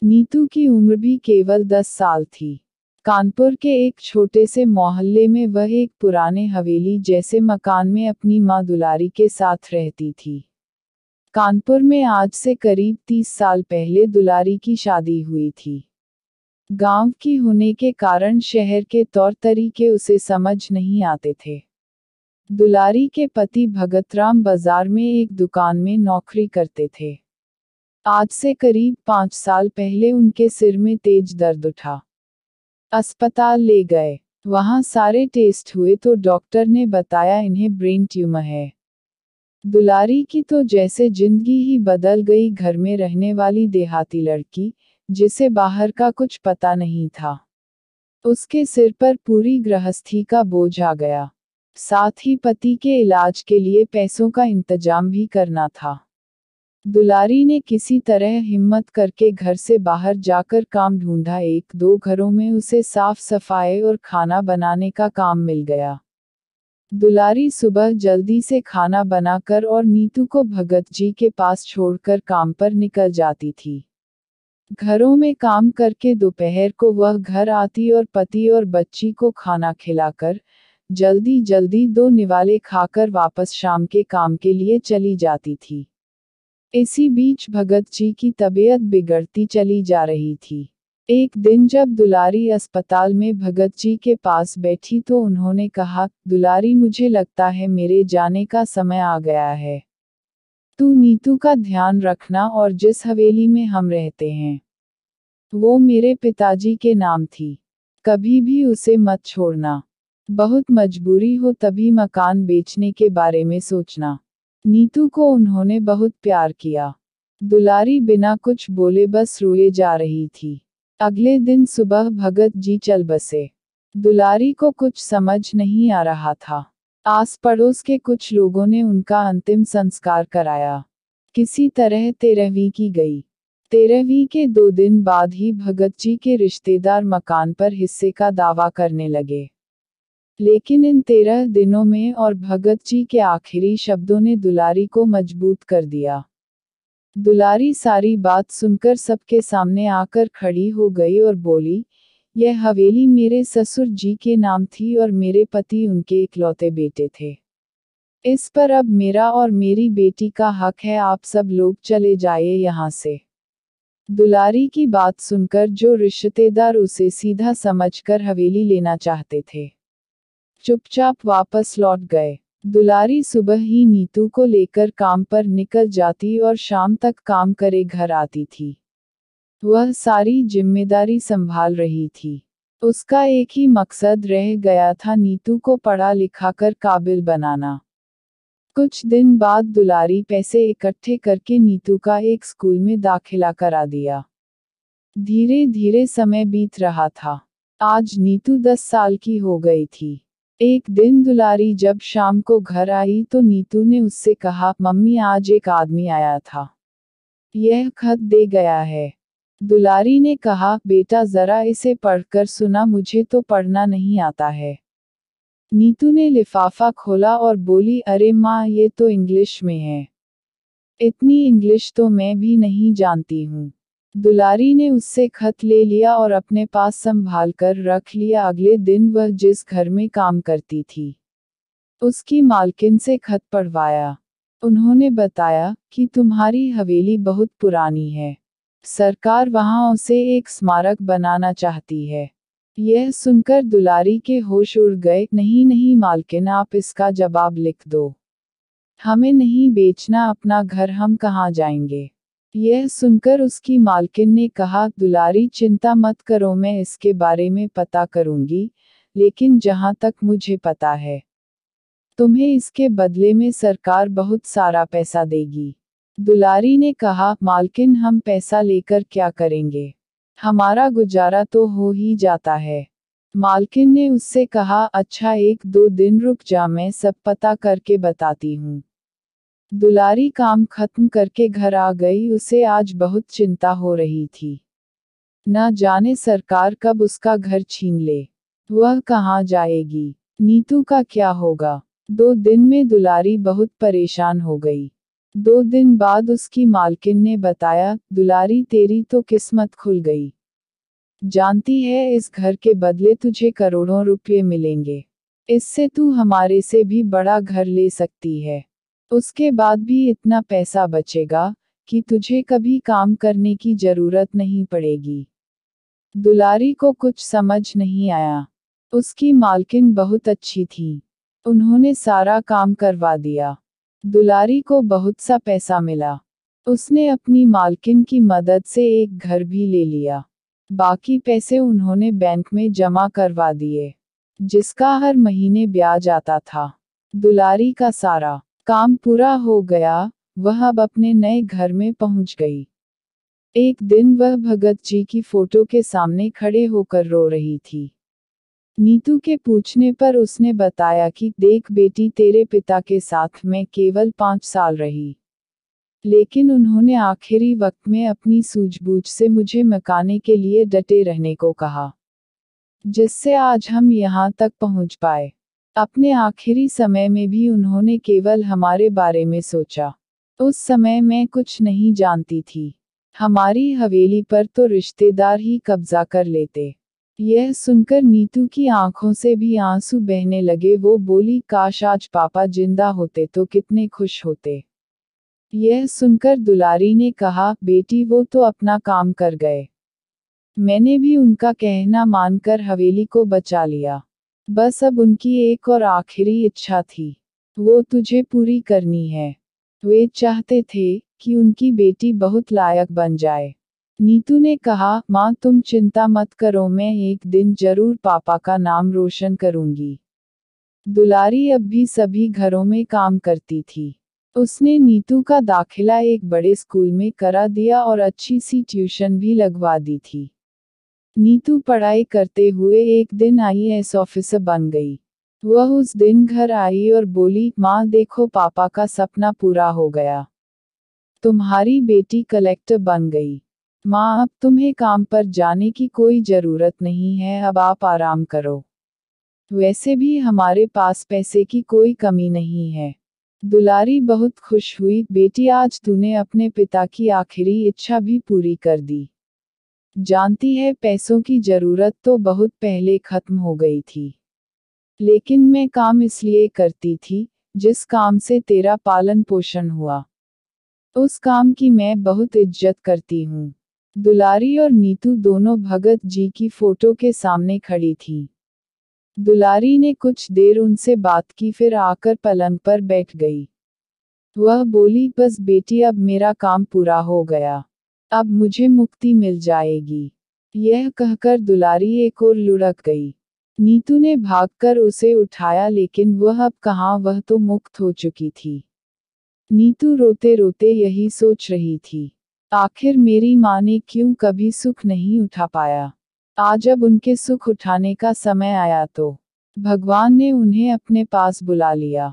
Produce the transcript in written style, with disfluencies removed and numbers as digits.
नीतू की उम्र भी केवल 10 साल थी। कानपुर के एक छोटे से मोहल्ले में वह एक पुराने हवेली जैसे मकान में अपनी माँ दुलारी के साथ रहती थी। कानपुर में आज से करीब 30 साल पहले दुलारी की शादी हुई थी। गांव की होने के कारण शहर के तौर तरीके उसे समझ नहीं आते थे। दुलारी के पति भगतराम बाजार में एक दुकान में नौकरी करते थे। आज से करीब 5 साल पहले उनके सिर में तेज दर्द उठा। अस्पताल ले गए। वहां सारे टेस्ट हुए तो डॉक्टर ने बताया इन्हें ब्रेन ट्यूमर है। दुलारी की तो जैसे जिंदगी ही बदल गई। घर में रहने वाली देहाती लड़की, जिसे बाहर का कुछ पता नहीं था, उसके सिर पर पूरी गृहस्थी का बोझ आ गया। साथ ही पति के इलाज के लिए पैसों का इंतजाम भी करना था। दुलारी ने किसी तरह हिम्मत करके घर से बाहर जाकर काम ढूंढा। 1-2 घरों में उसे साफ सफाई और खाना बनाने का काम मिल गया। दुलारी सुबह जल्दी से खाना बनाकर और नीतू को भगत जी के पास छोड़कर काम पर निकल जाती थी। घरों में काम करके दोपहर को वह घर आती और पति और बच्ची को खाना खिलाकर जल्दी जल्दी 2 निवाले खाकर वापस शाम के काम के लिए चली जाती थी। इसी बीच भगत जी की तबीयत बिगड़ती चली जा रही थी। एक दिन जब दुलारी अस्पताल में भगत जी के पास बैठी तो उन्होंने कहा, दुलारी मुझे लगता है मेरे जाने का समय आ गया है। तू नीतू का ध्यान रखना और जिस हवेली में हम रहते हैं, वो मेरे पिताजी के नाम थी। कभी भी उसे मत छोड़ना। बहुत मजबूरी हो तभी मकान बेचने के बारे में सोचना। नीतू को उन्होंने बहुत प्यार किया। दुलारी बिना कुछ बोले बस रोए जा रही थी। अगले दिन सुबह भगत जी चल बसे। दुलारी को कुछ समझ नहीं आ रहा था। आस पड़ोस के कुछ लोगों ने उनका अंतिम संस्कार कराया। किसी तरह 13वीं की गई। 13वीं के 2 दिन बाद ही भगत जी के रिश्तेदार मकान पर हिस्से का दावा करने लगे। लेकिन इन 13 दिनों में और भगत जी के आखिरी शब्दों ने दुलारी को मजबूत कर दिया। दुलारी सारी बात सुनकर सबके सामने आकर खड़ी हो गई और बोली, यह हवेली मेरे ससुर जी के नाम थी और मेरे पति उनके इकलौते बेटे थे। इस पर अब मेरा और मेरी बेटी का हक है। आप सब लोग चले जाइए यहाँ से। दुलारी की बात सुनकर जो रिश्तेदार उसे सीधा समझकर हवेली लेना चाहते थे, चुपचाप वापस लौट गए। दुलारी सुबह ही नीतू को लेकर काम पर निकल जाती और शाम तक काम करे घर आती थी। वह सारी जिम्मेदारी संभाल रही थी। उसका एक ही मकसद रह गया था, नीतू को पढ़ा लिखाकर काबिल बनाना। कुछ दिन बाद दुलारी पैसे इकट्ठे करके नीतू का एक स्कूल में दाखिला करा दिया। धीरे धीरे समय बीत रहा था। आज नीतू 10 साल की हो गई थी। एक दिन दुलारी जब शाम को घर आई तो नीतू ने उससे कहा, मम्मी आज एक आदमी आया था। यह खत दे गया है। दुलारी ने कहा, बेटा जरा इसे पढ़कर सुना, मुझे तो पढ़ना नहीं आता है। नीतू ने लिफाफा खोला और बोली, अरे माँ ये तो इंग्लिश में है। इतनी इंग्लिश तो मैं भी नहीं जानती हूँ। दुलारी ने उससे खत ले लिया और अपने पास संभाल कर रख लिया। अगले दिन वह जिस घर में काम करती थी, उसकी मालकिन से खत पढ़वाया। उन्होंने बताया कि तुम्हारी हवेली बहुत पुरानी है। सरकार वहां उसे एक स्मारक बनाना चाहती है। यह सुनकर दुलारी के होश उड़ गए। नहीं नहीं मालकिन, आप इसका जवाब लिख दो। हमें नहीं बेचना अपना घर, हम कहाँ जाएंगे। यह सुनकर उसकी मालकिन ने कहा, दुलारी चिंता मत करो, मैं इसके बारे में पता करूंगी, लेकिन जहां तक मुझे पता है, तुम्हें इसके बदले में सरकार बहुत सारा पैसा देगी। दुलारी ने कहा, मालकिन हम पैसा लेकर क्या करेंगे, हमारा गुजारा तो हो ही जाता है। मालकिन ने उससे कहा, अच्छा 1-2 दिन रुक जा, मैं सब पता करके बताती हूँ। दुलारी काम खत्म करके घर आ गई। उसे आज बहुत चिंता हो रही थी। न जाने सरकार कब उसका घर छीन ले। वह कहाँ जाएगी, नीतू का क्या होगा। 2 दिन में दुलारी बहुत परेशान हो गई। 2 दिन बाद उसकी मालकिन ने बताया, दुलारी तेरी तो किस्मत खुल गई। जानती है इस घर के बदले तुझे करोड़ों रुपये मिलेंगे। इससे तू हमारे से भी बड़ा घर ले सकती है। उसके बाद भी इतना पैसा बचेगा कि तुझे कभी काम करने की जरूरत नहीं पड़ेगी। दुलारी को कुछ समझ नहीं आया। उसकी मालकिन बहुत अच्छी थी। उन्होंने सारा काम करवा दिया। दुलारी को बहुत सा पैसा मिला। उसने अपनी मालकिन की मदद से एक घर भी ले लिया। बाकी पैसे उन्होंने बैंक में जमा करवा दिए, जिसका हर महीने ब्याज आता था। दुलारी का सारा काम पूरा हो गया। वह अब अपने नए घर में पहुंच गई। एक दिन वह भगत जी की फोटो के सामने खड़े होकर रो रही थी। नीतू के पूछने पर उसने बताया कि देख बेटी, तेरे पिता के साथ मैं केवल 5 साल रही, लेकिन उन्होंने आखिरी वक्त में अपनी सूझबूझ से मुझे मकाने के लिए डटे रहने को कहा, जिससे आज हम यहाँ तक पहुँच पाए। अपने आखिरी समय में भी उन्होंने केवल हमारे बारे में सोचा। उस समय मैं कुछ नहीं जानती थी। हमारी हवेली पर तो रिश्तेदार ही कब्जा कर लेते। यह सुनकर नीतू की आंखों से भी आंसू बहने लगे। वो बोली, काश आज पापा जिंदा होते तो कितने खुश होते। यह सुनकर दुलारी ने कहा, बेटी वो तो अपना काम कर गए। मैंने भी उनका कहना मानकर हवेली को बचा लिया। बस अब उनकी एक और आखिरी इच्छा थी, वो तुझे पूरी करनी है। वे चाहते थे कि उनकी बेटी बहुत लायक बन जाए। नीतू ने कहा, माँ तुम चिंता मत करो, मैं एक दिन जरूर पापा का नाम रोशन करूंगी। दुलारी अब भी सभी घरों में काम करती थी। उसने नीतू का दाखिला एक बड़े स्कूल में करा दिया और अच्छी सी ट्यूशन भी लगवा दी थी। नीतू पढ़ाई करते हुए एक दिन आईएएस ऑफिसर बन गई। वह उस दिन घर आई और बोली, माँ देखो पापा का सपना पूरा हो गया। तुम्हारी बेटी कलेक्टर बन गई। माँ अब तुम्हें काम पर जाने की कोई जरूरत नहीं है, अब आप आराम करो। वैसे भी हमारे पास पैसे की कोई कमी नहीं है। दुलारी बहुत खुश हुई, बेटी आज तूने अपने पिता की आखिरी इच्छा भी पूरी कर दी। जानती है पैसों की जरूरत तो बहुत पहले खत्म हो गई थी, लेकिन मैं काम इसलिए करती थी जिस काम से तेरा पालन पोषण हुआ। उस काम की मैं बहुत इज्जत करती हूँ। दुलारी और नीतू दोनों भगत जी की फोटो के सामने खड़ी थी। दुलारी ने कुछ देर उनसे बात की, फिर आकर पलंग पर बैठ गई। वह बोली, बस बेटी अब मेरा काम पूरा हो गया, अब मुझे मुक्ति मिल जाएगी। यह कहकर दुलारी एक ओर लुढ़क गई। नीतू ने भागकर उसे उठाया, लेकिन वह अब कहाँ, वह तो मुक्त हो चुकी थी। नीतू रोते रोते यही सोच रही थी, आखिर मेरी माँ ने क्यों कभी सुख नहीं उठा पाया। आज अब उनके सुख उठाने का समय आया तो भगवान ने उन्हें अपने पास बुला लिया।